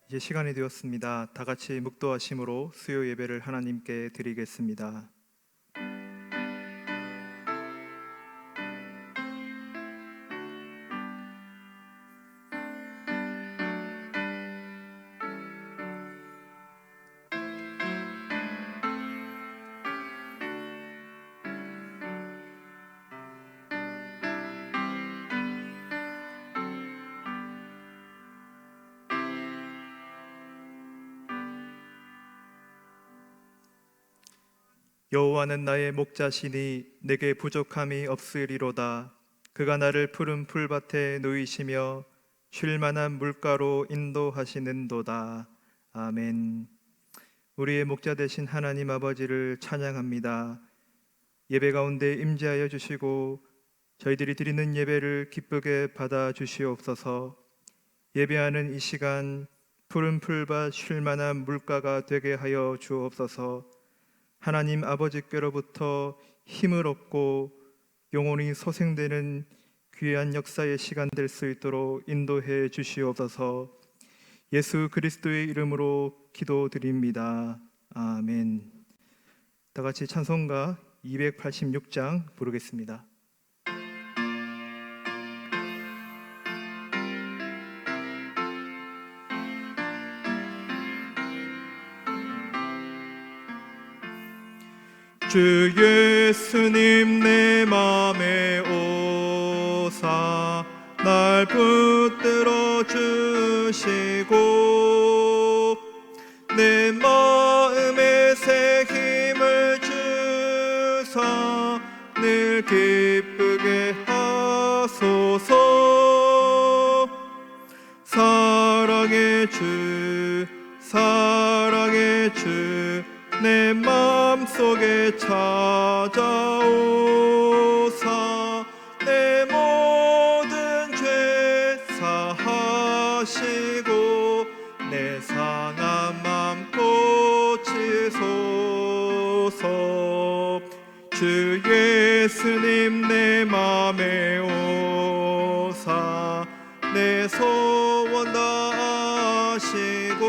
이제 시간이 되었습니다. 다 같이 묵도하심으로 수요 예배를 하나님께 드리겠습니다. 여호와는 나의 목자시니 내게 부족함이 없으리로다. 그가 나를 푸른 풀밭에 누이시며 쉴 만한 물가로 인도하시는도다. 아멘. 우리의 목자 되신 하나님 아버지를 찬양합니다. 예배 가운데 임재하여 주시고 저희들이 드리는 예배를 기쁘게 받아 주시옵소서. 예배하는 이 시간 푸른 풀밭 쉴 만한 물가가 되게 하여 주옵소서. 하나님 아버지께로부터 힘을 얻고 영혼이 소생되는 귀한 역사의 시간 될 수 있도록 인도해 주시옵소서. 예수 그리스도의 이름으로 기도드립니다. 아멘. 다 같이 찬송가 286장 부르겠습니다. 주 예수님 내 맘에 오사 날 붙들어 주시고 내 마음에 새 힘을 주사 늘 기쁘게 하소서. 사랑의 주 사랑의 주 내 맘속에 찾아오사 내 모든 죄 사하시고 내 상한 맘 고치소서. 주 예수님 내 맘에 오사 내 소원 다 아시고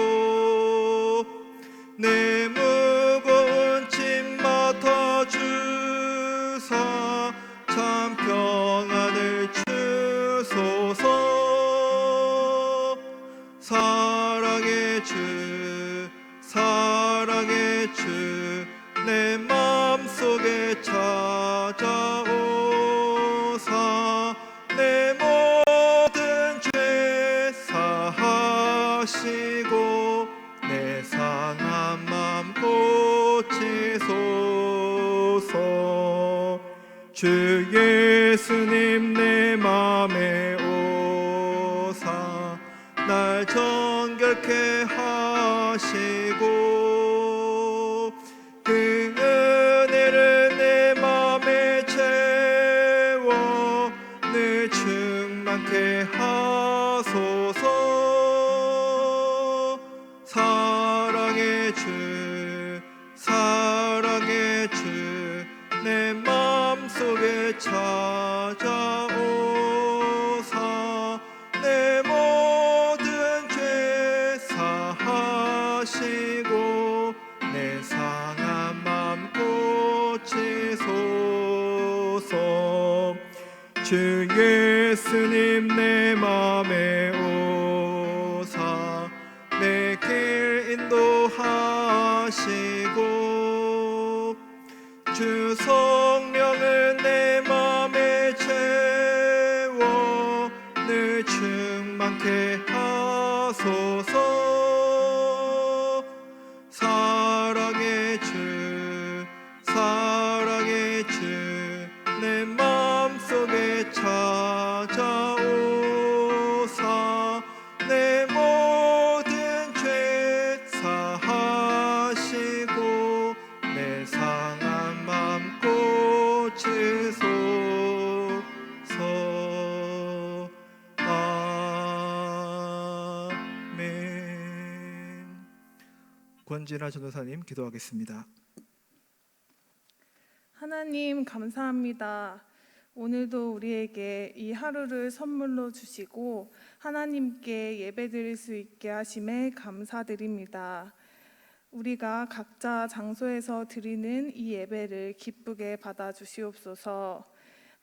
내 무거운 짐 맡아 주사 참 평안을 주소서. 사랑의 주 사랑의 주 내 맘속에 찾아오사 내 모든 죄 사하시고 내 상한 맘 고치소서. 주 예수님 내 맘에 오사 날 정결케 하시고 그 은혜를 내 맘에 채워 늘 충만케 하소서. 사랑의 주 사랑의 주 내 맘속에 찾아오사 내 모든 죄 사하시고 내 상한 맘 고치소서. 주 예수님 내 맘에 오사 내 길 인도하시고 주 성령을 내 맘에 채워 늘 충만케 하소서. 사랑의 주 사랑의 주 내 맘속에 찾아오사 내 모든 죄 사하시고 내 상한 맘 고치소서. 아멘. 권진아 전도사님 기도하겠습니다. 하나님 감사합니다. 오늘도 우리에게 이 하루를 선물로 주시고 하나님께 예배드릴 수 있게 하심에 감사드립니다. 우리가 각자 장소에서 드리는 이 예배를 기쁘게 받아 주시옵소서.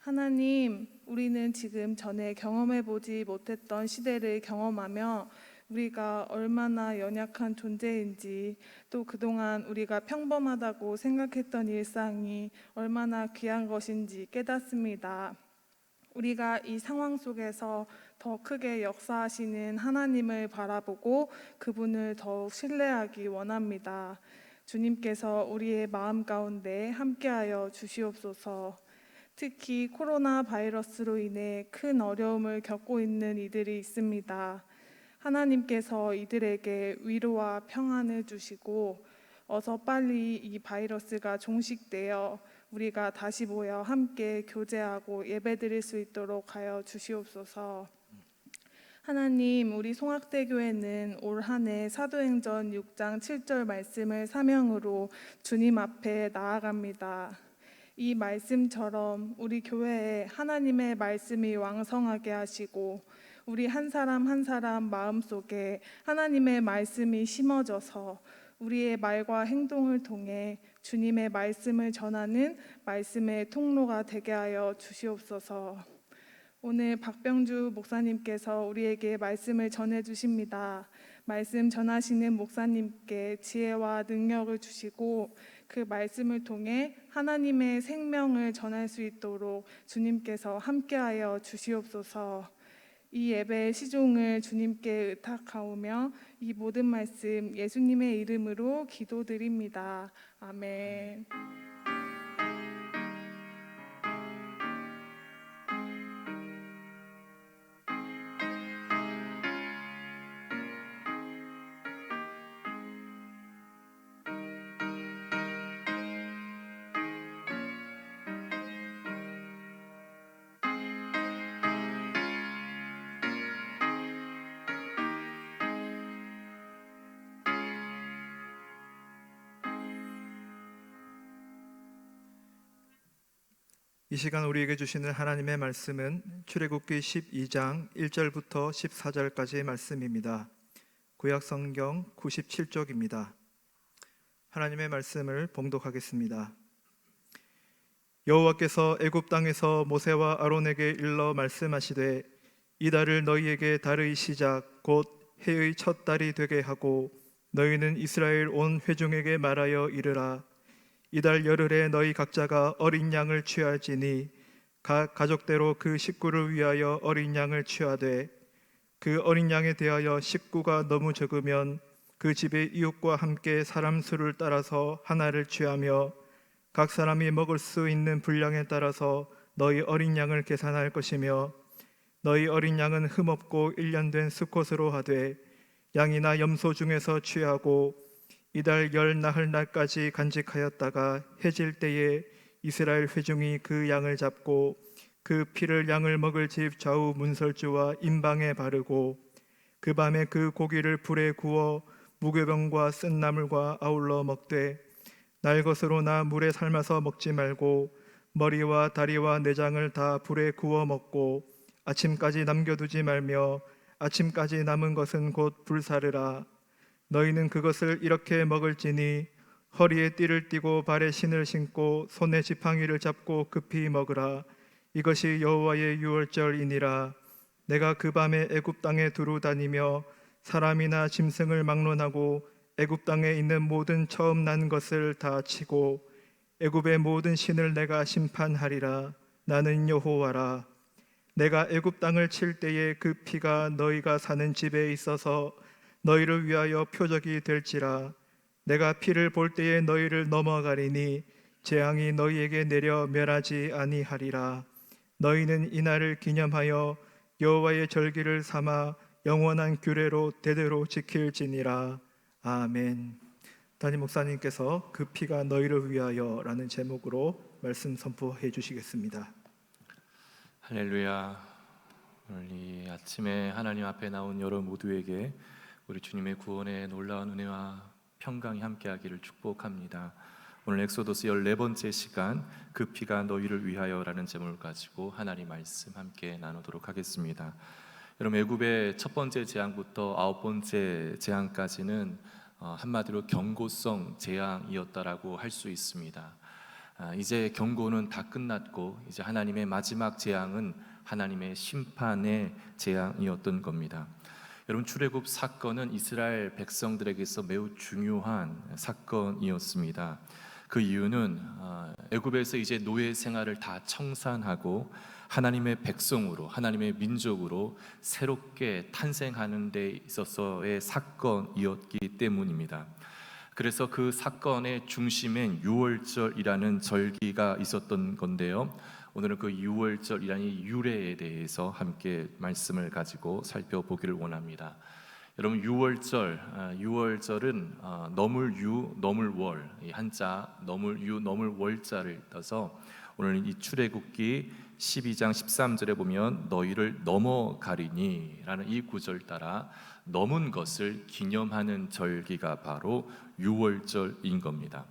하나님, 우리는 지금 전에 경험해 보지 못했던 시대를 경험하며 우리가 얼마나 연약한 존재인지, 또 그동안 우리가 평범하다고 생각했던 일상이 얼마나 귀한 것인지 깨닫습니다. 우리가 이 상황 속에서 더 크게 역사하시는 하나님을 바라보고 그분을 더욱 신뢰하기 원합니다. 주님께서 우리의 마음 가운데 함께하여 주시옵소서. 특히 코로나 바이러스로 인해 큰 어려움을 겪고 있는 이들이 있습니다. 하나님께서 이들에게 위로와 평안을 주시고 어서 빨리 이 바이러스가 종식되어 우리가 다시 모여 함께 교제하고 예배드릴 수 있도록 하여 주시옵소서. 하나님, 우리 송악대교회는 올 한 해 사도행전 6장 7절 말씀을 사명으로 주님 앞에 나아갑니다. 이 말씀처럼 우리 교회에 하나님의 말씀이 왕성하게 하시고 우리 한 사람 한 사람 마음속에 하나님의 말씀이 심어져서 우리의 말과 행동을 통해 주님의 말씀을 전하는 말씀의 통로가 되게 하여 주시옵소서. 오늘 박병주 목사님께서 우리에게 말씀을 전해 주십니다. 말씀 전하시는 목사님께 지혜와 능력을 주시고 그 말씀을 통해 하나님의 생명을 전할 수 있도록 주님께서 함께하여 주시옵소서. 이 예배의 시종을 주님께 의탁하오며 이 모든 말씀 예수님의 이름으로 기도드립니다. 아멘. 이 시간 우리에게 주시는 하나님의 말씀은 출애굽기 12장 1절부터 14절까지의 말씀입니다. 구약 성경 97쪽입니다. 하나님의 말씀을 봉독하겠습니다. 여호와께서 애굽 땅에서 모세와 아론에게 일러 말씀하시되 이 달을 너희에게 달의 시작 곧 해의 첫 달이 되게 하고 너희는 이스라엘 온 회중에게 말하여 이르라. 이달 열흘에 너희 각자가 어린 양을 취할지니 각 가족대로 그 식구를 위하여 어린 양을 취하되 그 어린 양에 대하여 식구가 너무 적으면 그 집의 이웃과 함께 사람 수를 따라서 하나를 취하며 각 사람이 먹을 수 있는 분량에 따라서 너희 어린 양을 계산할 것이며 너희 어린 양은 흠없고 1년 된 수컷으로 하되 양이나 염소 중에서 취하고 이달 열 나흘 날까지 간직하였다가 해질 때에 이스라엘 회중이 그 양을 잡고 그 피를 양을 먹을 집 좌우 문설주와 임방에 바르고 그 밤에 그 고기를 불에 구워 무교병과 쓴 나물과 아울러 먹되 날 것으로나 물에 삶아서 먹지 말고 머리와 다리와 내장을 다 불에 구워 먹고 아침까지 남겨두지 말며 아침까지 남은 것은 곧 불사르라. 너희는 그것을 이렇게 먹을지니 허리에 띠를 띠고 발에 신을 신고 손에 지팡이를 잡고 급히 먹으라. 이것이 여호와의 유월절이니라. 내가 그 밤에 애굽 땅에 두루 다니며 사람이나 짐승을 막론하고 애굽 땅에 있는 모든 처음 난 것을 다 치고 애굽의 모든 신을 내가 심판하리라. 나는 여호와라. 내가 애굽 땅을 칠 때에 그 피가 너희가 사는 집에 있어서 너희를 위하여 표적이 될지라. 내가 피를 볼 때에 너희를 넘어가리니 재앙이 너희에게 내려 멸하지 아니하리라. 너희는 이날을 기념하여 여호와의 절기를 삼아 영원한 규례로 대대로 지킬지니라. 아멘. 담임 목사님께서 그 피가 너희를 위하여 라는 제목으로 말씀 선포해 주시겠습니다. 할렐루야. 오늘 이 아침에 하나님 앞에 나온 여러분 모두에게 우리 주님의 구원의 놀라운 은혜와 평강이 함께하기를 축복합니다. 오늘 엑소더스 14번째 시간 그 피가 너희를 위하여라는 제목을 가지고 하나님 말씀 함께 나누도록 하겠습니다. 여러분, 애굽의 첫 번째 재앙부터 9번째 재앙까지는 한마디로 경고성 재앙이었다라고 할 수 있습니다. 이제 경고는 다 끝났고 이제 하나님의 마지막 재앙은 하나님의 심판의 재앙이었던 겁니다. 여러분, 출애굽 사건은 이스라엘 백성들에게서 매우 중요한 사건이었습니다. 그 이유는 애굽에서 이제 노예 생활을 다 청산하고 하나님의 백성으로, 하나님의 민족으로 새롭게 탄생하는 데 있어서의 사건이었기 때문입니다. 그래서 그 사건의 중심엔 유월절이라는 절기가 있었던 건데요, 오늘은 그 유월절이라는 유래에 대해서 함께 말씀을 가지고 살펴보기를 원합니다. 여러분, 유월절은 너물유 너물월, 이 한자 너물유 너물월자를 떠서 오늘 이 출애굽기 12장 13절에 보면 너희를 넘어가리니 라는 이 구절 따라 넘은 것을 기념하는 절기가 바로 유월절인 겁니다.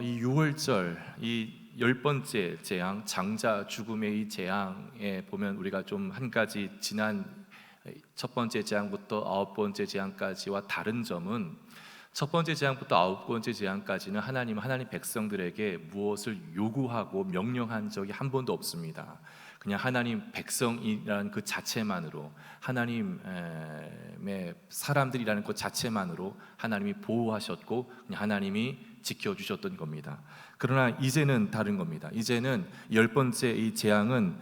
이 유월절, 이 10번째 재앙, 장자 죽음의 이 재앙에 보면 우리가 좀 한 가지 지난 첫 번째 재앙부터 9번째 재앙까지와 다른 점은, 첫 번째 재앙부터 9번째 재앙까지는 하나님 백성들에게 무엇을 요구하고 명령한 적이 한 번도 없습니다. 그냥 하나님 백성이라는 그 자체만으로, 하나님의 사람들이라는 것 자체만으로 하나님이 보호하셨고 그냥 하나님이 지켜주셨던 겁니다. 그러나 이제는 다른 겁니다. 이제는 10번째 이 재앙은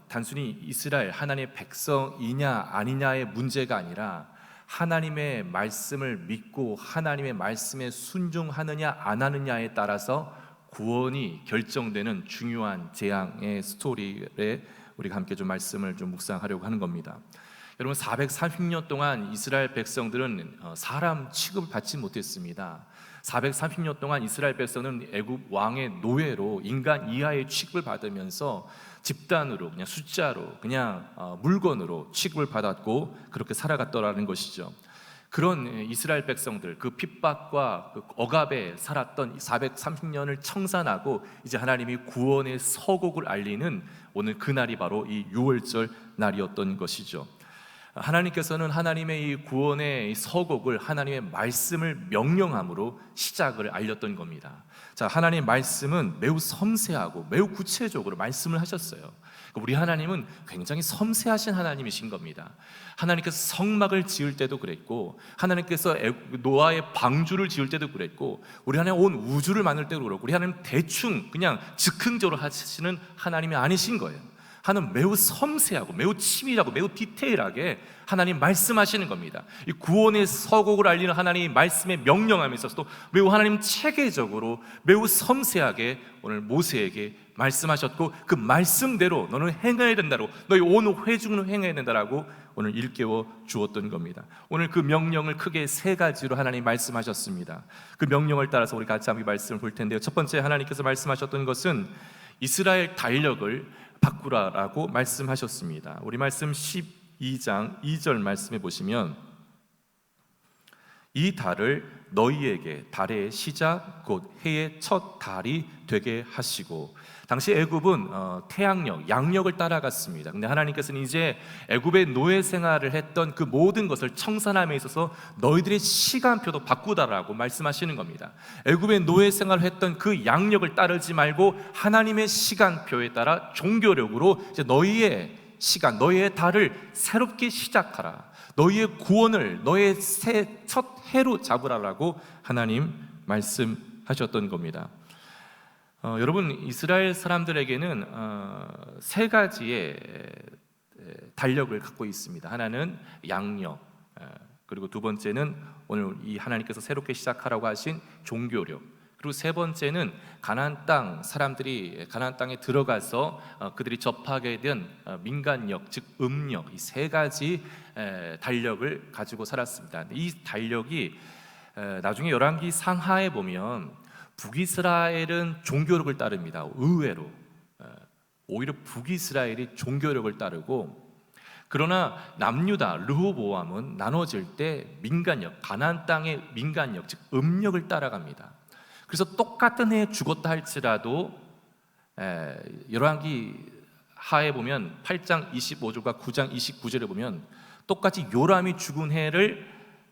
단순히 이스라엘 하나님의 백성이냐 아니냐의 문제가 아니라 하나님의 말씀을 믿고 하나님의 말씀에 순종하느냐 안 하느냐에 따라서 구원이 결정되는 중요한 재앙의 스토리에 우리가 함께 좀 말씀을 좀 묵상하려고 하는 겁니다. 여러분, 430년 동안 이스라엘 백성들은 사람 취급을 받지 못했습니다. 430년 동안 이스라엘 백성은 애굽 왕의 노예로 인간 이하의 취급을 받으면서 집단으로, 그냥 숫자로, 그냥 물건으로 취급을 받았고 그렇게 살아갔더라는 것이죠. 그런 이스라엘 백성들, 그 핍박과 그 억압에 살았던 430년을 청산하고 이제 하나님이 구원의 서곡을 알리는 오늘 그날이 바로 이 유월절 날이었던 것이죠. 하나님께서는 하나님의 이 구원의 서곡을 하나님의 말씀을 명령함으로 시작을 알렸던 겁니다. 자, 하나님의 말씀은 매우 섬세하고 매우 구체적으로 말씀을 하셨어요. 우리 하나님은 굉장히 섬세하신 하나님이신 겁니다. 하나님께서 성막을 지을 때도 그랬고, 하나님께서 노아의 방주를 지을 때도 그랬고, 우리 하나님 온 우주를 만들 때도 그렇고, 우리 하나님 대충 그냥 즉흥적으로 하시는 하나님이 아니신 거예요. 하나님 매우 섬세하고 매우 치밀하고 매우 디테일하게 하나님 말씀하시는 겁니다. 이 구원의 서곡을 알리는 하나님의 말씀에 명령함에 있어서도 매우 하나님 체계적으로 매우 섬세하게 오늘 모세에게 말씀하셨고, 그 말씀대로 너는 행해야 된다고, 너희 온 회중은 행해야 된다라고 오늘 일깨워 주었던 겁니다. 오늘 그 명령을 크게 3가지로 하나님 말씀하셨습니다. 그 명령을 따라서 우리 같이 함께 말씀을 볼 텐데요, 첫 번째 하나님께서 말씀하셨던 것은 이스라엘 달력을 바꾸라라고 말씀하셨습니다. 우리 말씀 12장 2절 말씀해 보시면, 이 달을 너희에게 달의 시작 곧 해의 첫 달이 되게 하시고, 당시 애굽은 태양력, 양력을 따라갔습니다. 근데 하나님께서는 이제 애굽의 노예 생활을 했던 그 모든 것을 청산함에 있어서 너희들의 시간표도 바꾸다라고 말씀하시는 겁니다. 애굽의 노예 생활을 했던 그 양력을 따르지 말고 하나님의 시간표에 따라 종교력으로 이제 너희의 시간, 너희의 달을 새롭게 시작하라, 너희의 구원을 너희의 첫 해로 잡으라라고 하나님 말씀하셨던 겁니다. 여러분, 이스라엘 사람들에게는 3가지의 달력을 갖고 있습니다. 하나는 양력, 그리고 2번째는 오늘 이 하나님께서 새롭게 시작하라고 하신 종교력, 그리고 3번째는 가나안 땅 사람들이 가나안 땅에 들어가서 그들이 접하게 된 민간력, 즉 음력, 이 3가지 달력을 가지고 살았습니다. 이 달력이 나중에 열왕기 상하에 보면 북이스라엘은 종교력을 따릅니다. 의외로 오히려 북이스라엘이 종교력을 따르고, 그러나 남유다 르호보암은 나눠질 때 민간력, 가나안 땅의 민간력, 즉 음력을 따라갑니다. 그래서 똑같은 해에 죽었다 할지라도 열왕기 하에 보면 8장 25절과 9장 29절에 보면 똑같이 요람이 죽은 해를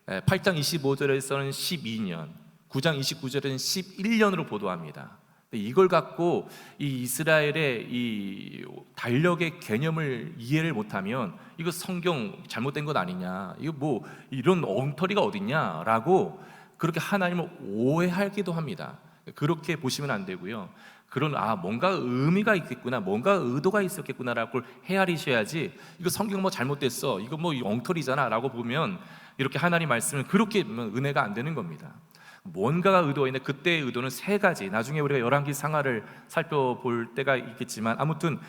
8장 25절에서는 12년, 9장 29절에는 11년으로 보도합니다. 이걸 갖고 이 이스라엘의 이 달력의 개념을 이해를 못하면 이거 성경 잘못된 것 아니냐, 이거 뭐 이런 엉터리가 어딨냐라고 그렇게 하나님을 오해하기도 합니다. 그렇게 보시면 안 되고요. 그런 뭔가 의미가 있겠구나, 뭔가 의도가 있었겠구나라고 헤아리셔야지 이거 성경 뭐 잘못됐어, 이거 뭐 엉터리잖아라고 보면 이렇게 하나님 말씀을 그렇게 보면 은혜가 안 되는 겁니다. 뭔가가 의도가 있는데 그때의 의도는 세 가지. 나중에 우리가 열왕기 상하를 살펴볼 때가 있겠지만 아무튼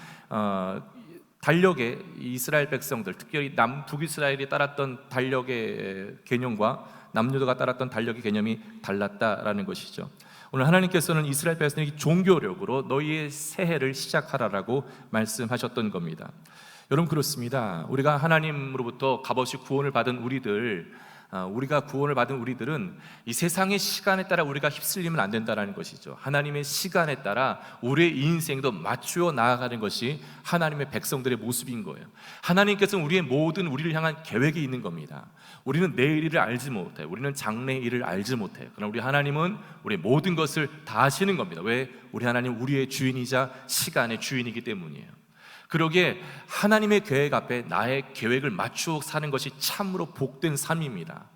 달력의 이스라엘 백성들, 특별히 북이스라엘이 따랐던 달력의 개념과 남유다가 따랐던 달력의 개념이 달랐다라는 것이죠. 오늘 하나님께서는 이스라엘 백성에게 종교력으로 너희의 새해를 시작하라라고 말씀하셨던 겁니다. 여러분, 그렇습니다. 우리가 하나님으로부터 값없이 구원을 받은 우리들은 이 세상의 시간에 따라 우리가 휩쓸리면 안 된다는 것이죠. 하나님의 시간에 따라 우리의 인생도 맞추어 나아가는 것이 하나님의 백성들의 모습인 거예요. 하나님께서는 우리를 향한 계획이 있는 겁니다. 우리는 내일 일을 알지 못해요. 우리는 장래 일을 알지 못해요. 그러나 우리 하나님은 우리의 모든 것을 다 아시는 겁니다. 왜? 우리 하나님 우리의 주인이자 시간의 주인이기 때문이에요. 그러기에 하나님의 계획 앞에 나의 계획을 맞추어 사는 것이 참으로 복된 삶입니다.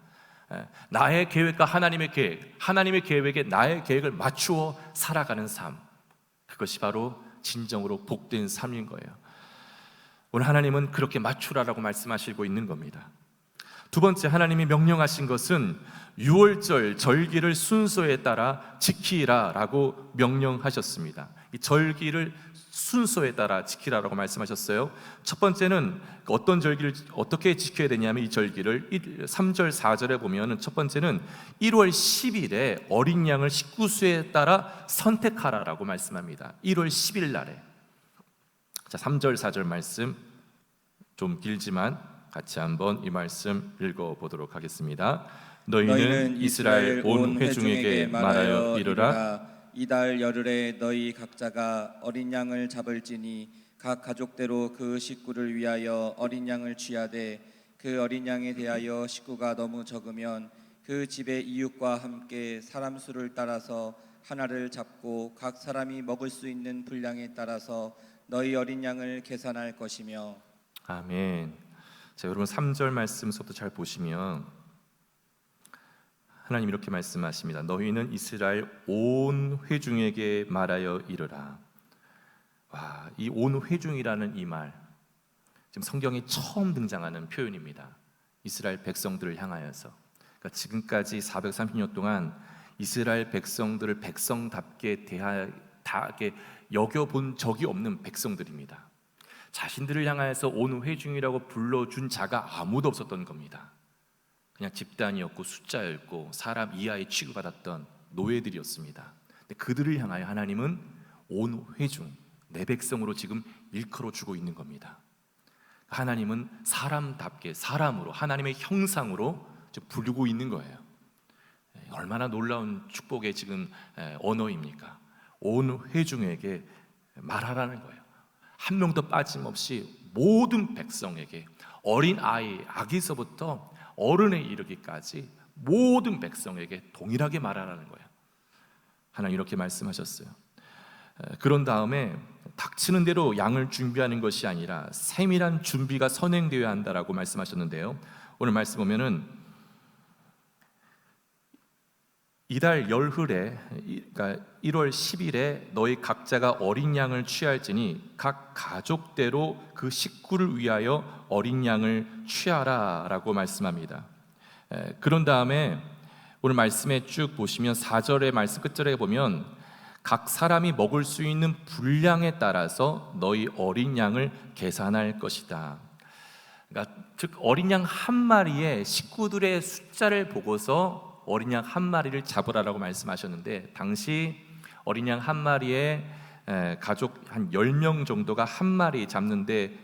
나의 계획과 하나님의 계획, 하나님의 계획에 나의 계획을 맞추어 살아가는 삶, 그것이 바로 진정으로 복된 삶인 거예요. 오늘 하나님은 그렇게 맞추라라고 말씀하시고 있는 겁니다. 두 번째, 하나님이 명령하신 것은 유월절 절기를 순서에 따라 지키라라고 명령하셨습니다. 이 절기를 순서에 따라 지키라라고 말씀하셨어요. 첫 번째는 어떤 절기를 어떻게 지켜야 되냐면 이 절기를 3절 4절에 보면 첫 번째는 1월 10일에 어린 양을 식구수에 따라 선택하라라고 말씀합니다. 1월 10일 날에. 자, 3절 4절 말씀 좀 길지만 같이 한번 이 말씀 읽어보도록 하겠습니다. 너희는 이스라엘 온 회중에게 말하여 이르라. 이달 열흘에 너희 각자가 어린 양을 잡을지니 각 가족대로 그 식구를 위하여 어린 양을 취하되 그 어린 양에 대하여 식구가 너무 적으면 그 집의 이웃과 함께 사람 수를 따라서 하나를 잡고 각 사람이 먹을 수 있는 분량에 따라서 너희 어린 양을 계산할 것이며. 아멘. 자, 여러분 3절 말씀부터 잘 보시면 하나님 이렇게 말씀하십니다. 너희는 이스라엘 온 회중에게 말하여 이르라. 와, 이 온 회중이라는 이 말, 지금 성경에 처음 등장하는 표현입니다. 이스라엘 백성들을 향하여서. 그러니까 지금까지 430년 동안 이스라엘 백성들을 백성답게 대하게 여겨본 적이 없는 백성들입니다. 자신들을 향하여서 온 회중이라고 불러준 자가 아무도 없었던 겁니다. 그냥 집단이었고 숫자였고 사람 이하에 취급받았던 노예들이었습니다. 근데 그들을 향하여 하나님은 온 회중, 내 백성으로 지금 일컬어 주고 있는 겁니다. 하나님은 사람답게, 사람으로, 하나님의 형상으로 부르고 있는 거예요. 얼마나 놀라운 축복의 지금 언어입니까? 온 회중에게 말하라는 거예요. 한 명도 빠짐없이 모든 백성에게, 어린 아이, 아기서부터 어른에 이르기까지 모든 백성에게 동일하게 말하라는 거예요. 하나님 이렇게 말씀하셨어요. 그런 다음에 닥치는 대로 양을 준비하는 것이 아니라 세밀한 준비가 선행되어야 한다라고 말씀하셨는데요. 오늘 말씀 보면은 이달 열흘에, 그러니까 1월 10일에 너희 각자가 어린 양을 취할지니 각 가족대로 그 식구를 위하여 어린 양을 취하라라고 말씀합니다. 그런 다음에 오늘 말씀에 쭉 보시면 4절의 말씀 끝절에 보면 각 사람이 먹을 수 있는 분량에 따라서 너희 어린 양을 계산할 것이다. 그러니까 즉 어린 양 한 마리의 식구들의 숫자를 보고서 어린 양 한 마리를 잡으라라고 말씀하셨는데, 당시 어린 양 한 마리에 가족 한 10명 정도가 한 마리 잡는데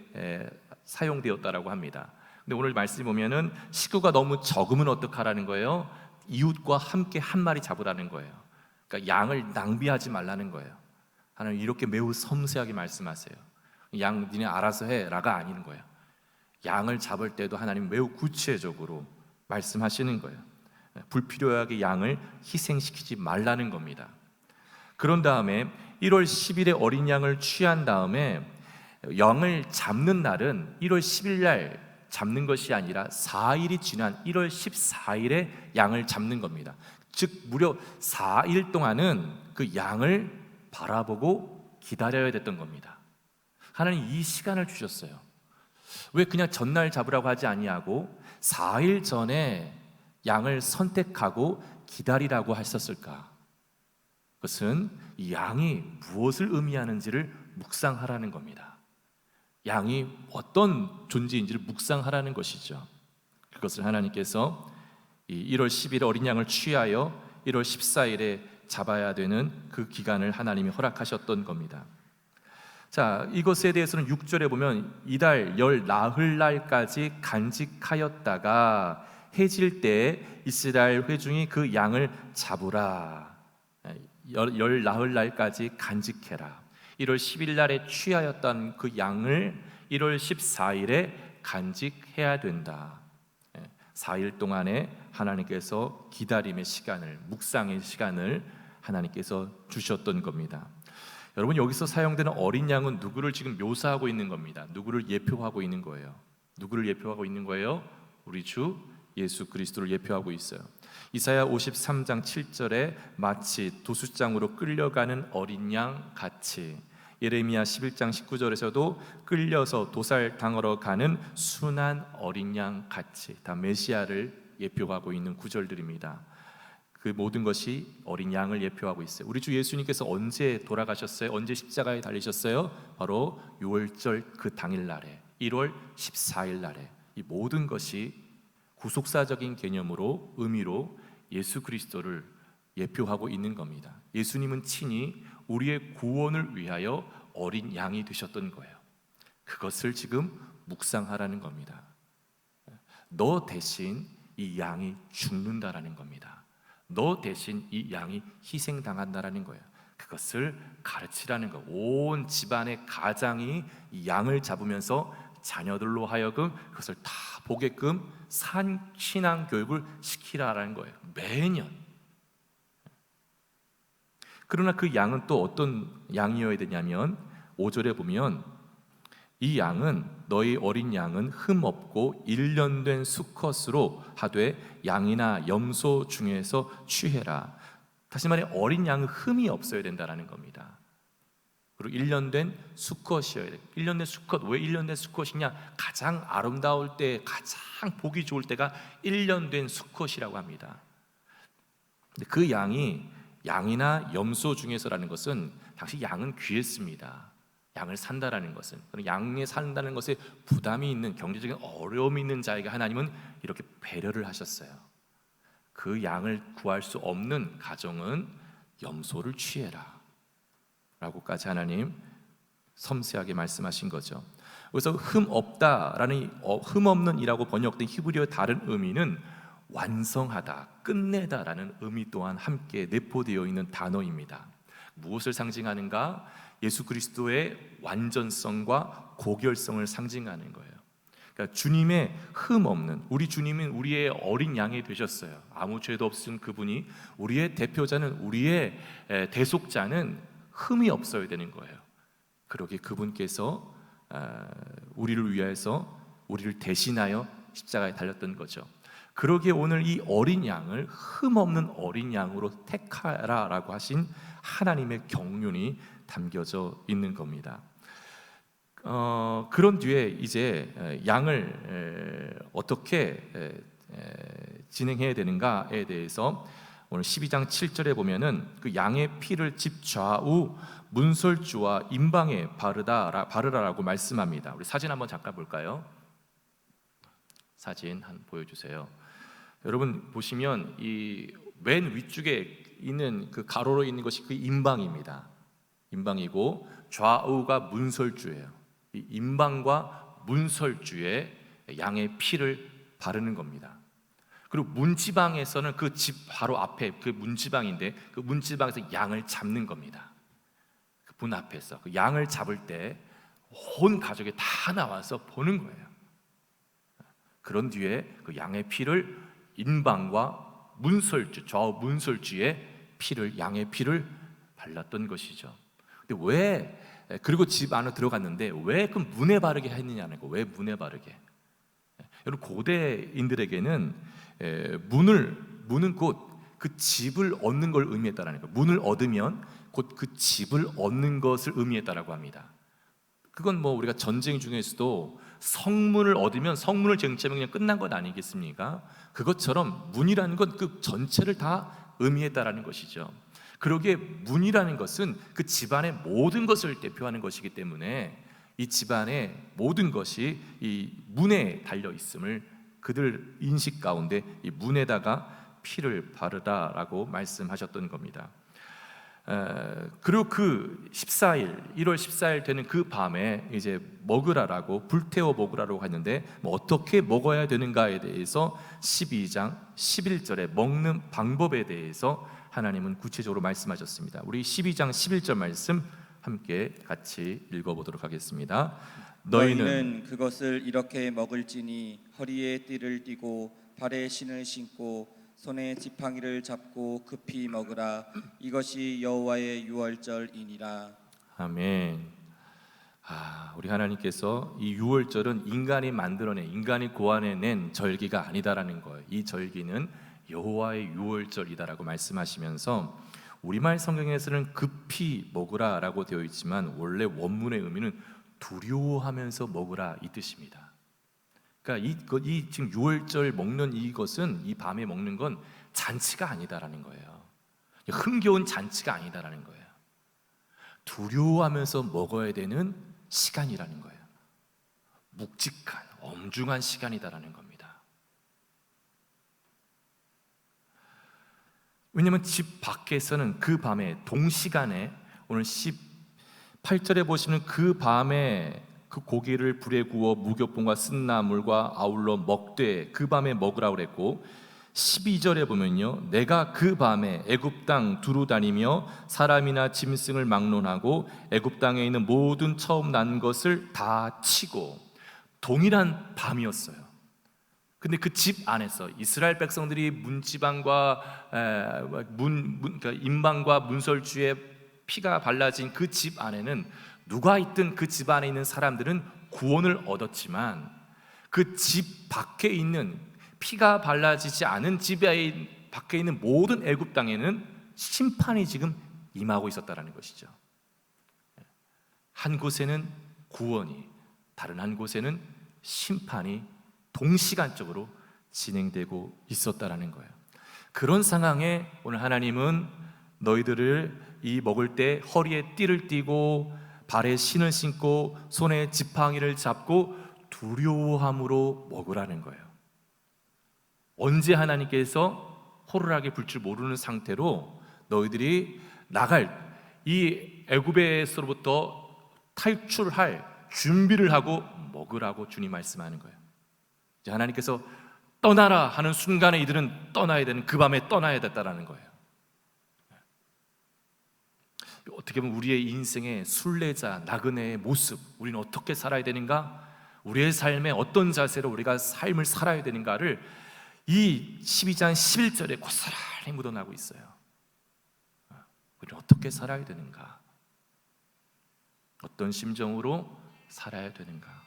사용되었다라고 합니다. 근데 오늘 말씀 보면은 식구가 너무 적으면 어떡하라는 거예요? 이웃과 함께 한 마리 잡으라는 거예요. 그러니까 양을 낭비하지 말라는 거예요. 하나님 이렇게 매우 섬세하게 말씀하세요. 양 니네 알아서 해라가 아닌 거예요. 양을 잡을 때도 하나님 매우 구체적으로 말씀하시는 거예요. 불필요하게 양을 희생시키지 말라는 겁니다. 그런 다음에 1월 10일에 어린 양을 취한 다음에 양을 잡는 날은 1월 10일 날 잡는 것이 아니라 4일이 지난 1월 14일에 양을 잡는 겁니다. 즉 무려 4일 동안은 그 양을 바라보고 기다려야 됐던 겁니다. 하나님 이 시간을 주셨어요. 왜 그냥 전날 잡으라고 하지 아니하고 4일 전에 양을 선택하고 기다리라고 하셨을까? 그것은 이 양이 무엇을 의미하는지를 묵상하라는 겁니다. 양이 어떤 존재인지를 묵상하라는 것이죠. 그것을 하나님께서 이 1월 10일에 어린 양을 취하여 1월 14일에 잡아야 되는 그 기간을 하나님이 허락하셨던 겁니다. 자, 이것에 대해서는 6절에 보면 이달 열 나흘날까지 간직하였다가 해질 때에 이스라엘 회중이 그 양을 잡으라. 열 나흘날까지 간직해라. 1월 10일 날에 취하였던 그 양을 1월 14일에 간직해야 된다. 4일 동안에 하나님께서 기다림의 시간을, 묵상의 시간을 하나님께서 주셨던 겁니다. 여러분 여기서 사용되는 어린 양은 누구를 지금 묘사하고 있는 겁니다. 누구를 예표하고 있는 거예요. 누구를 예표하고 있는 거예요? 우리 주 예수 그리스도를 예표하고 있어요. 이사야 53장 7절에 마치 도수장으로 끌려가는 어린 양 같이, 예레미야 11장 19절에서도 끌려서 도살당하러 가는 순한 어린 양 같이, 다 메시아를 예표하고 있는 구절들입니다. 그 모든 것이 어린 양을 예표하고 있어요. 우리 주 예수님께서 언제 돌아가셨어요? 언제 십자가에 달리셨어요? 바로 6월절 그 당일날에, 1월 14일 날에. 이 모든 것이 구속사적인 개념으로, 의미로 예수 그리스도를 예표하고 있는 겁니다. 예수님은 친히 우리의 구원을 위하여 어린 양이 되셨던 거예요. 그것을 지금 묵상하라는 겁니다. 너 대신 이 양이 죽는다라는 겁니다. 너 대신 이 양이 희생당한다라는 거예요. 그것을 가르치라는 거. 온 집안의 가장이 이 양을 잡으면서 자녀들로 하여금 그것을 다 보게끔 신앙 교육을 시키라라는 거예요. 매년. 그러나 그 양은 또 어떤 양이어야 되냐면 5절에 보면 이 양은 너희 어린 양은 흠 없고 1년 된 수컷으로 하되 양이나 염소 중에서 취해라. 다시 말해 어린 양은 흠이 없어야 된다는 겁니다. 그리고 1년 된 수컷이어야 돼요. 1년 된 수컷, 왜 1년 된 수컷이냐? 가장 아름다울 때, 가장 보기 좋을 때가 1년 된 수컷이라고 합니다. 근데 그 양이 양이나 염소 중에서라는 것은 당시 양은 귀했습니다. 양을 산다라는 것은, 양에 산다는 것에 부담이 있는, 경제적인 어려움이 있는 자에게 하나님은 이렇게 배려를 하셨어요. 그 양을 구할 수 없는 가정은 염소를 취해라 라고까지 하나님 섬세하게 말씀하신 거죠. 그래서 흠 없다라는 흠 없는 이라고 번역된 히브리어 다른 의미는 완성하다, 끝내다라는 의미 또한 함께 내포되어 있는 단어입니다. 무엇을 상징하는가? 예수 그리스도의 완전성과 고결성을 상징하는 거예요. 그러니까 주님의 흠 없는, 우리 주님은 우리의 어린 양이 되셨어요. 아무 죄도 없으신 그분이, 우리의 대표자는, 우리의 대속자는 흠이 없어야 되는 거예요. 그러기에 그분께서 우리를 위해서, 우리를 대신하여 십자가에 달렸던 거죠. 그러기에 오늘 이 어린 양을 흠 없는 어린 양으로 택하라라고 하신 하나님의 경륜이 담겨져 있는 겁니다. 그런 뒤에 이제 양을 어떻게 진행해야 되는가에 대해서 오늘 12장 7절에 보면은 그 양의 피를 집 좌우 문설주와 임방에 바르라라고 말씀합니다. 우리 사진 한번 잠깐 볼까요? 사진 한 보여주세요. 여러분 보시면 이 맨 위쪽에 있는 그 가로로 있는 것이 그 임방입니다. 임방이고 좌우가 문설주예요. 이 임방과 문설주에 양의 피를 바르는 겁니다. 그리고 문지방에서는 그 집 바로 앞에 그 문지방인데 그 문지방에서 양을 잡는 겁니다. 그 문 앞에서 그 양을 잡을 때 온 가족이 다 나와서 보는 거예요. 그런 뒤에 그 양의 피를 인방과 문설주, 좌우 문설주에 양의 피를 발랐던 것이죠. 근데 왜, 그리고 집 안으로 들어갔는데 왜 그 문에 바르게 했느냐는 거. 왜 문에 바르게? 여러분, 고대인들에게는 문은 곧 그 집을 얻는 걸 의미했다라는 거예요. 문을 얻으면 곧 그 집을 얻는 것을 의미했다라고 합니다. 그건 뭐 우리가 전쟁 중에서도 성문을 얻으면 성문을 쟁취하면 그냥 끝난 것 아니겠습니까? 그것처럼 문이라는 건 그 전체를 다 의미했다라는 것이죠. 그러기에 문이라는 것은 그 집안의 모든 것을 대표하는 것이기 때문에 이 집안의 모든 것이 이 문에 달려 있음을 그들 인식 가운데 이 문에다가 피를 바르다라고 말씀하셨던 겁니다. 그리고 그 14일, 1월 14일 되는 그 밤에 이제 먹으라라고, 불태워 먹으라고 했는데 뭐 어떻게 먹어야 되는가에 대해서 12장 11절에 먹는 방법에 대해서 하나님은 구체적으로 말씀하셨습니다. 우리 12장 11절 말씀 함께 같이 읽어보도록 하겠습니다. 너희는 그것을 이렇게 먹을지니 허리에 띠를 띠고 발에 신을 신고 손에 지팡이를 잡고 급히 먹으라. 이것이 여호와의 유월절이니라. 아멘. 우리 하나님께서 이 유월절은 인간이 만들어낸, 인간이 고안해낸 절기가 아니다라는 거예요. 이 절기는 여호와의 유월절이다라고 말씀하시면서 우리말 성경에서는 급히 먹으라라고 되어 있지만 원래 원문의 의미는 두려워하면서 먹으라 이 뜻입니다. 그러니까 이 지금 유월절 먹는 이것은, 이 밤에 먹는 건 잔치가 아니다라는 거예요. 흥겨운 잔치가 아니다라는 거예요. 두려워하면서 먹어야 되는 시간이라는 거예요. 묵직한, 엄중한 시간이다라는 겁니다. 왜냐하면 집 밖에서는 그 밤에 동시간에, 오늘 18절에 보시면 그 밤에 그 고기를 불에 구워 무교봉과 쓴나물과 아울러 먹되 그 밤에 먹으라고 그랬고, 12절에 보면요, 내가 그 밤에 애굽 땅 두루 다니며 사람이나 짐승을 막론하고 애굽 땅에 있는 모든 처음 난 것을 다 치고, 동일한 밤이었어요. 근데 그 집 안에서 이스라엘 백성들이 문지방과 그러니까 인방과 문설주에 피가 발라진 그 집 안에는 누가 있든 그 집 안에 있는 사람들은 구원을 얻었지만, 그 집 밖에 있는 피가 발라지지 않은 집 밖에 있는 모든 애굽 땅에는 심판이 지금 임하고 있었다라는 것이죠. 한 곳에는 구원이, 다른 한 곳에는 심판이 동시간적으로 진행되고 있었다라는 거예요. 그런 상황에 오늘 하나님은 너희들을 이 먹을 때 허리에 띠를 띠고 발에 신을 신고 손에 지팡이를 잡고 두려워함으로 먹으라는 거예요. 언제 하나님께서 호루라기 불 줄 모르는 상태로 너희들이 나갈 이 애굽에서부터 탈출할 준비를 하고 먹으라고 주님 말씀하는 거예요. 이제 하나님께서 떠나라 하는 순간에 이들은 떠나야 되는, 그 밤에 떠나야 됐다라는 거예요. 어떻게 보면 우리의 인생의 순례자, 나그네의 모습, 우리는 어떻게 살아야 되는가, 우리의 삶에 어떤 자세로 우리가 삶을 살아야 되는가를 이 12장 11절에 고스란히 묻어나고 있어요. 우리는 어떻게 살아야 되는가, 어떤 심정으로 살아야 되는가.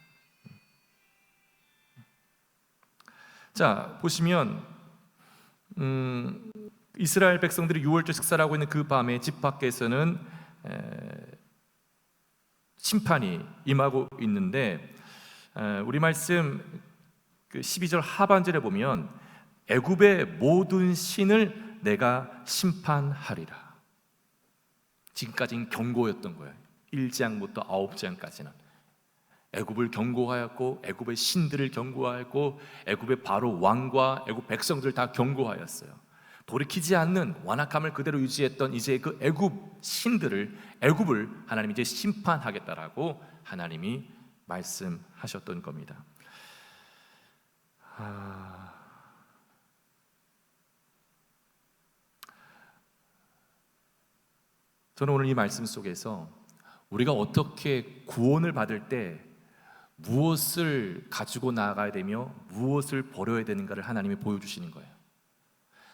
자, 보시면 이스라엘 백성들이 유월절 식사를 하고 있는 그 밤에 집 밖에서는 심판이 임하고 있는데, 우리 말씀 그 12절 하반절에 보면 애굽의 모든 신을 내가 심판하리라. 지금까지는 경고였던 거예요. 1장부터 9장까지는 애굽을 경고하였고, 애굽의 신들을 경고하였고, 애굽의 바로 왕과 애굽 백성들을 다 경고하였어요. 돌이키지 않는 완악함을 그대로 유지했던 이제 그 애굽 신들을, 애굽을 하나님이 이제 심판하겠다라고 하나님이 말씀하셨던 겁니다. 저는 오늘 이 말씀 속에서 우리가 어떻게 구원을 받을 때 무엇을 가지고 나아가야 되며 무엇을 버려야 되는가를 하나님이 보여주시는 거예요.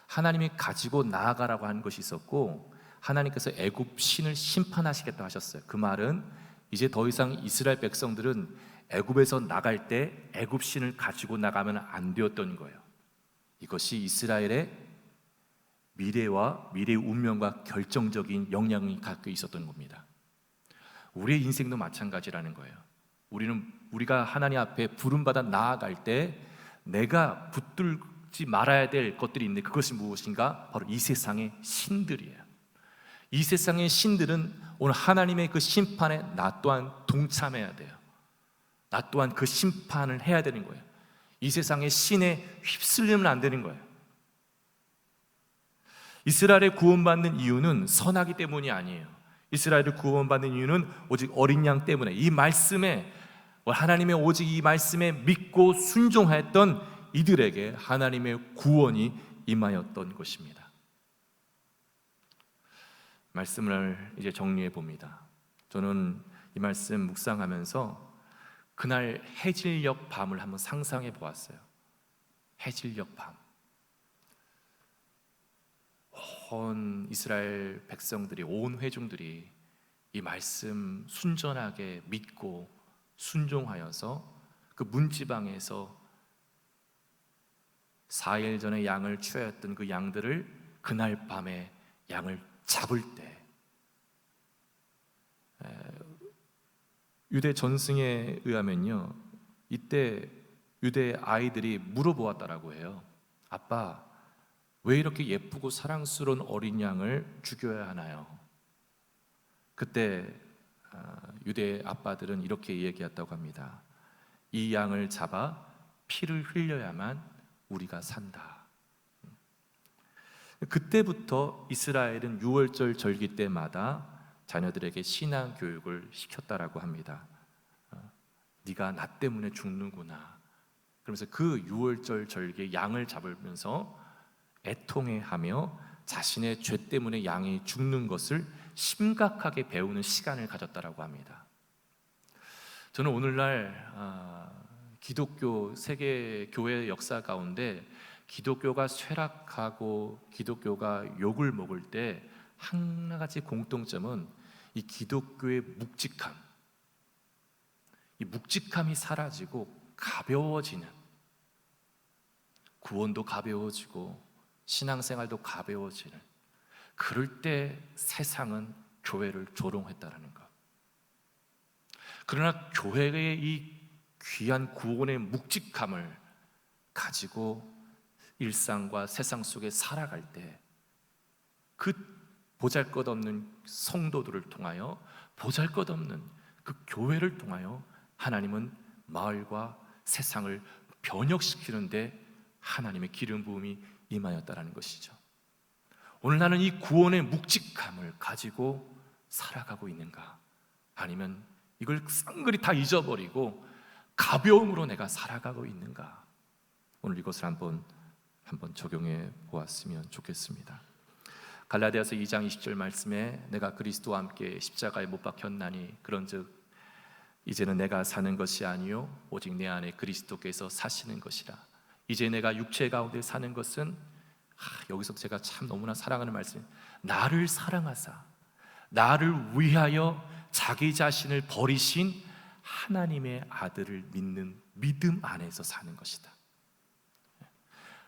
하나님이 가지고 나아가라고 하는 것이 있었고, 하나님께서 애굽 신을 심판하시겠다 하셨어요. 그 말은 이제 더 이상 이스라엘 백성들은 애굽에서 나갈 때 애굽 신을 가지고 나가면 안 되었던 거예요. 이것이 이스라엘의 미래와 미래의 운명과 결정적인 영향이 갖고 있었던 겁니다. 우리의 인생도 마찬가지라는 거예요. 우리가 하나님 앞에 부름받아 나아갈 때 내가 붙들지 말아야 될 것들이 있는데, 그것이 무엇인가? 바로 이 세상의 신들이에요. 이 세상의 신들은 오늘 하나님의 그 심판에 나 또한 동참해야 돼요. 나 또한 그 심판을 해야 되는 거예요. 이 세상의 신에 휩쓸리면 안 되는 거예요. 이스라엘의 구원받는 이유는 선하기 때문이 아니에요. 이스라엘을 구원받는 이유는 오직 어린 양 때문에, 이 말씀에, 하나님의 오직 이 말씀에 믿고 순종하였던 이들에게 하나님의 구원이 임하였던 것입니다. 말씀을 이제 정리해 봅니다. 저는 이 말씀 묵상하면서 그날 해질녘 밤을 한번 상상해 보았어요. 해질녘 밤, 온 이스라엘 백성들이, 온 회중들이 이 말씀 순전하게 믿고 순종하여서 그 문지방에서 4일 전에 양을 취하였던 그 양들을 그날 밤에 양을 잡을 때, 유대 전승에 의하면요, 이때 유대 아이들이 물어보았다라고 해요. 아빠, 왜 이렇게 예쁘고 사랑스러운 어린 양을 죽여야 하나요? 그때 유대 아빠들은 이렇게 얘기했다고 합니다. 이 양을 잡아 피를 흘려야만 우리가 산다. 그때부터 이스라엘은 유월절 절기 때마다 자녀들에게 신앙 교육을 시켰다라고 합니다. 네가 나 때문에 죽는구나. 그러면서 그 유월절 절기에 양을 잡으면서 애통해하며 자신의 죄 때문에 양이 죽는 것을 심각하게 배우는 시간을 가졌다라고 합니다. 저는 오늘날 기독교 세계 교회 역사 가운데 기독교가 쇠락하고 기독교가 욕을 먹을 때 하나같이 공통점은 이 기독교의 묵직함, 이 묵직함이 사라지고 가벼워지는, 구원도 가벼워지고 신앙생활도 가벼워지는, 그럴 때 세상은 교회를 조롱했다라는 것. 그러나 교회의 이 귀한 구원의 묵직함을 가지고 일상과 세상 속에 살아갈 때 그 보잘것없는 성도들을 통하여, 보잘것없는 그 교회를 통하여 하나님은 마을과 세상을 변혁시키는데 하나님의 기름 부음이 임하였다라는 것이죠. 오늘 나는 이 구원의 묵직함을 가지고 살아가고 있는가? 아니면 이걸 쌍그리 다 잊어버리고 가벼움으로 내가 살아가고 있는가? 오늘 이것을 한번 적용해 보았으면 좋겠습니다. 갈라디아서 2장 20절 말씀에 내가 그리스도와 함께 십자가에 못 박혔나니 그런즉 이제는 내가 사는 것이 아니요 오직 내 안에 그리스도께서 사시는 것이라. 이제 내가 육체 가운데 사는 것은, 여기서 제가 참 너무나 사랑하는 말씀, 나를 사랑하사 나를 위하여 자기 자신을 버리신 하나님의 아들을 믿는 믿음 안에서 사는 것이다.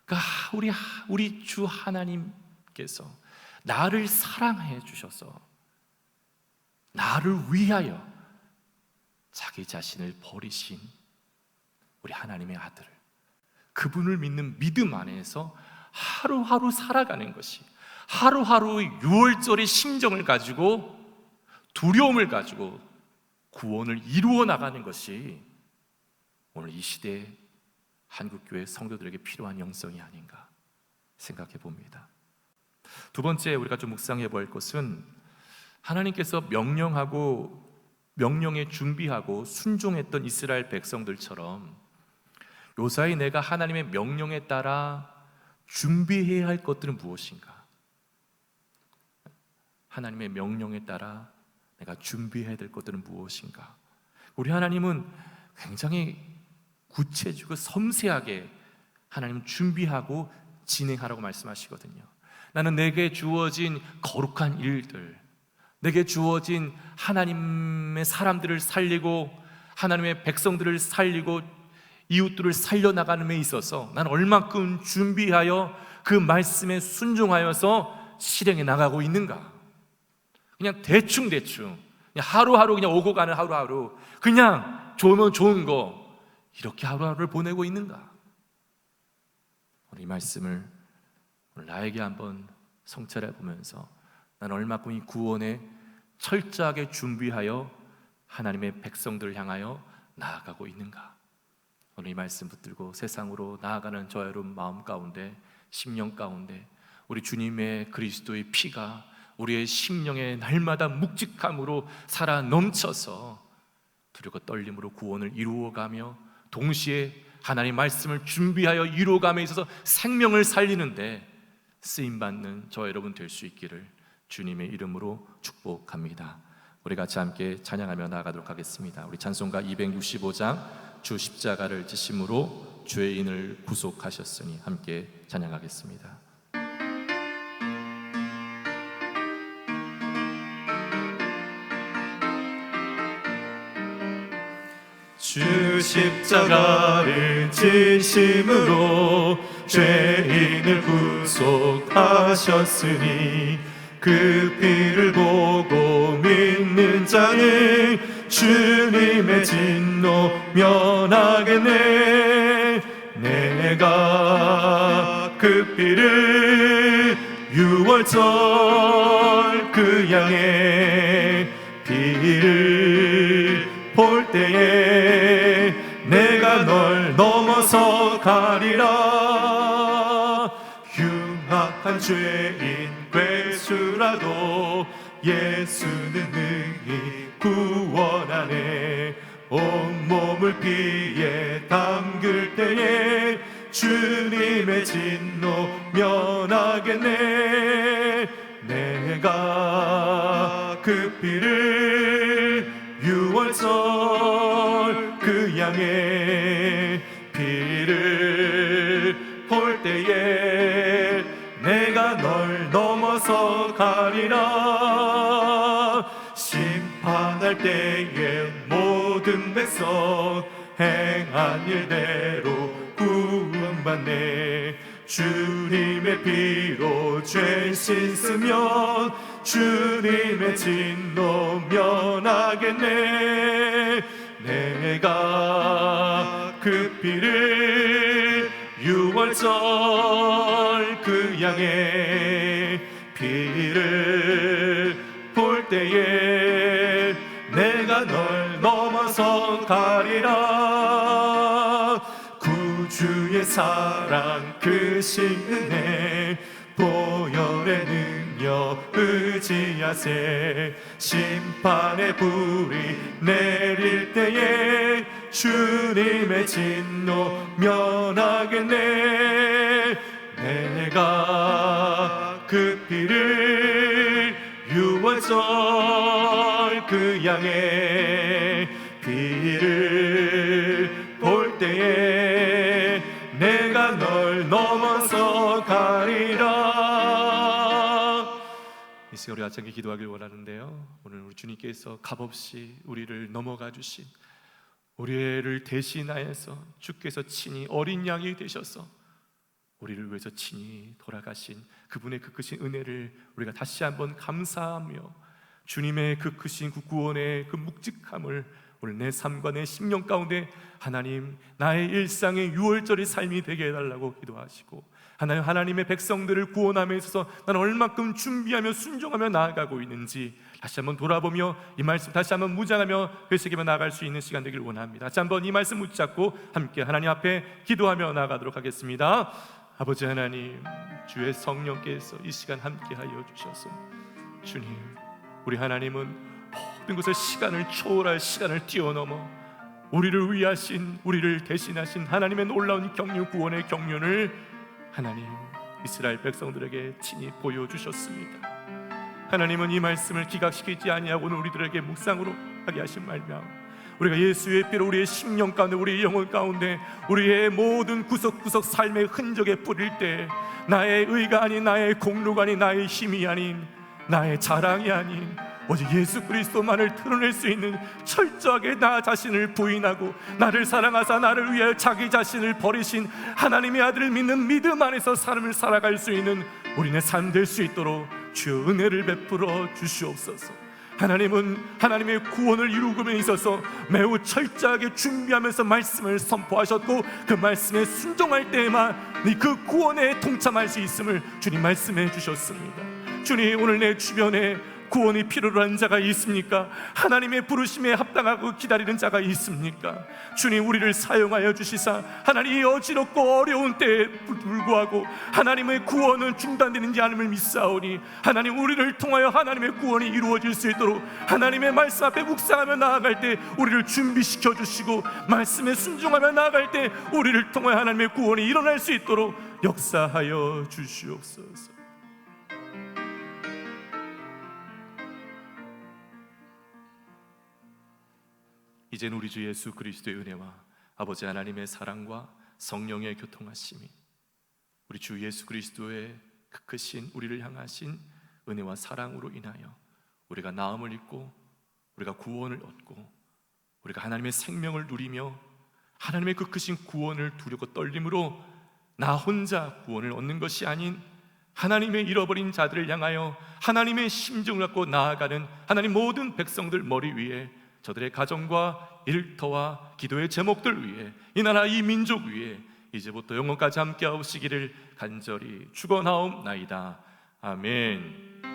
그러니까 우리 주 하나님께서 나를 사랑해 주셔서 나를 위하여 자기 자신을 버리신 우리 하나님의 아들, 그분을 믿는 믿음 안에서 하루하루 살아가는 것이, 하루하루 유월절의 심정을 가지고, 두려움을 가지고 구원을 이루어 나가는 것이 오늘 이 시대의 한국교회 성도들에게 필요한 영성이 아닌가 생각해 봅니다. 두 번째 우리가 좀 묵상해 볼 것은, 하나님께서 명령에 준비하고 순종했던 이스라엘 백성들처럼 요사이 내가 하나님의 명령에 따라 준비해야 할 것들은 무엇인가? 하나님의 명령에 따라 내가 준비해야 될 것들은 무엇인가? 우리 하나님은 굉장히 구체적이고 섬세하게 하나님 준비하고 진행하라고 말씀하시거든요. 나는 내게 주어진 거룩한 일들, 내게 주어진 하나님의 사람들을 살리고 하나님의 백성들을 살리고 이웃들을 살려나가는 데 있어서 나는 얼마큼 준비하여 그 말씀에 순종하여서 실행해 나가고 있는가? 그냥 대충 그냥 하루하루 그냥 오고 가는 하루하루 그냥 좋으면 좋은 거 이렇게 하루하루를 보내고 있는가? 오늘 이 말씀을 오늘 나에게 한번 성찰해 보면서 나는 얼마큼 이 구원에 철저하게 준비하여 하나님의 백성들을 향하여 나아가고 있는가? 오늘 이 말씀 붙들고 세상으로 나아가는 저 여러분 마음 가운데, 심령 가운데 우리 주님의 그리스도의 피가 우리의 심령에 날마다 묵직함으로 살아 넘쳐서 두렵고 떨림으로 구원을 이루어가며 동시에 하나님의 말씀을 준비하여 이루어감에 있어서 생명을 살리는데 쓰임받는 저 여러분 될 수 있기를 주님의 이름으로 축복합니다. 우리 같이 함께 찬양하며 나아가도록 하겠습니다. 우리 찬송가 265장 주 십자가를 지심으로 죄인을 구속하셨으니 함께 찬양하겠습니다. 주 십자가를 지심으로 죄인을 구속하셨으니 그 피를 보고 믿는 자는 주님의 진노 면하겠네. 내가 그 피를 유월절 그 양의 피를 볼 때에 내가 널 넘어서 가리라. 흉악한 죄인 괴수라도 예수는 능히 구원하네. 온몸을 피에 담글 때에 주님의 진노 면하겠네. 내가 그 피를 유월절 그 양의 피를 볼 때에 내가 널 넘어서 가리라. 심판할 때에 모든 백성 행한 일대로 구원받네. 주님의 피로 죄 씻으면 주님의 진노 면하겠네. 내가 그 피를 유월절 그 양의 피를 볼 때에 내가 널 넘어서 가리라. 구주의 사랑 크신 은혜 보혈의 능력 의지하세. 심판의 불이 내릴 때에 주님의 진노 면하겠네. 내가 그 피를 유월절 그 양의 피를 볼 때에 내가 널 넘어서 가리라. 이 시간 우리 같이 기도하길 원하는데요, 오늘 우리 주님께서 값없이 우리를 넘어가 주신 우리를 대신하여서 주께서 친히 어린 양이 되셔서 우리를 위해서 친히 돌아가신 그분의 그 크신 은혜를 우리가 다시 한번 감사하며 주님의 그 크신 그 구원의 그 묵직함을 오늘 내 삶과 내 심령 가운데 하나님 나의 일상의 유월절의 삶이 되게 해달라고 기도하시고, 하나님의 백성들을 구원함에 있어서 나는 얼마큼 준비하며 순종하며 나아가고 있는지 다시 한번 돌아보며 이 말씀 다시 한번 묵상하며 회개하며 나아갈 수 있는 시간 되기를 원합니다. 다시 한번 이 말씀 붙잡고 함께 하나님 앞에 기도하며 나아가도록 하겠습니다. 아버지 하나님, 주의 성령께서 이 시간 함께하여 주셔서 주님, 우리 하나님은 모든 것을 시간을 초월할 시간을 뛰어넘어 우리를 위하신, 우리를 대신하신 하나님의 놀라운 경륜, 구원의 경륜을 하나님 이스라엘 백성들에게 친히 보여주셨습니다. 하나님은 이 말씀을 기각시키지 아니하고 오늘 우리들에게 묵상으로 하게 하신 말미암아 우리가 예수의 피로 우리의 심령 가운데, 우리의 영혼 가운데, 우리의 모든 구석구석 삶의 흔적에 뿌릴 때 나의 의가 아닌, 나의 공로가 아닌, 나의 힘이 아닌, 나의 자랑이 아닌 오직 예수 그리스도만을 드러낼 수 있는, 철저하게 나 자신을 부인하고 나를 사랑하사 나를 위하여 자기 자신을 버리신 하나님의 아들을 믿는 믿음 안에서 삶을 살아갈 수 있는 우리의 삶 될 수 있도록 주여 은혜를 베풀어 주시옵소서. 하나님은 하나님의 구원을 이루음에 있어서 매우 철저하게 준비하면서 말씀을 선포하셨고 그 말씀에 순종할 때에만 그 구원에 동참할 수 있음을 주님 말씀해 주셨습니다. 주님, 오늘 내 주변에 구원이 필요로 한 자가 있습니까? 하나님의 부르심에 합당하고 기다리는 자가 있습니까? 주님, 우리를 사용하여 주시사 하나님 이 어지럽고 어려운 때에 불구하고 하나님의 구원은 중단되는지 않음을 믿사오니 하나님, 우리를 통하여 하나님의 구원이 이루어질 수 있도록 하나님의 말씀 앞에 묵상하며 나아갈 때 우리를 준비시켜 주시고 말씀에 순종하며 나아갈 때 우리를 통하여 하나님의 구원이 일어날 수 있도록 역사하여 주시옵소서. 이젠 우리 주 예수 그리스도의 은혜와 아버지 하나님의 사랑과 성령의 교통하심이 우리 주 예수 그리스도의 그 크신 우리를 향하신 은혜와 사랑으로 인하여 우리가 나음을 입고 우리가 구원을 얻고 우리가 하나님의 생명을 누리며 하나님의 그 크신 구원을 두려고 떨림으로 나 혼자 구원을 얻는 것이 아닌 하나님의 잃어버린 자들을 향하여 하나님의 심정을 갖고 나아가는 하나님 모든 백성들 머리 위에 저들의 가정과 일터와 기도의 제목들 위에 이 나라 이 민족 위에 이제부터 영원까지 함께 하시기를 간절히 축원하옵나이다. 아멘.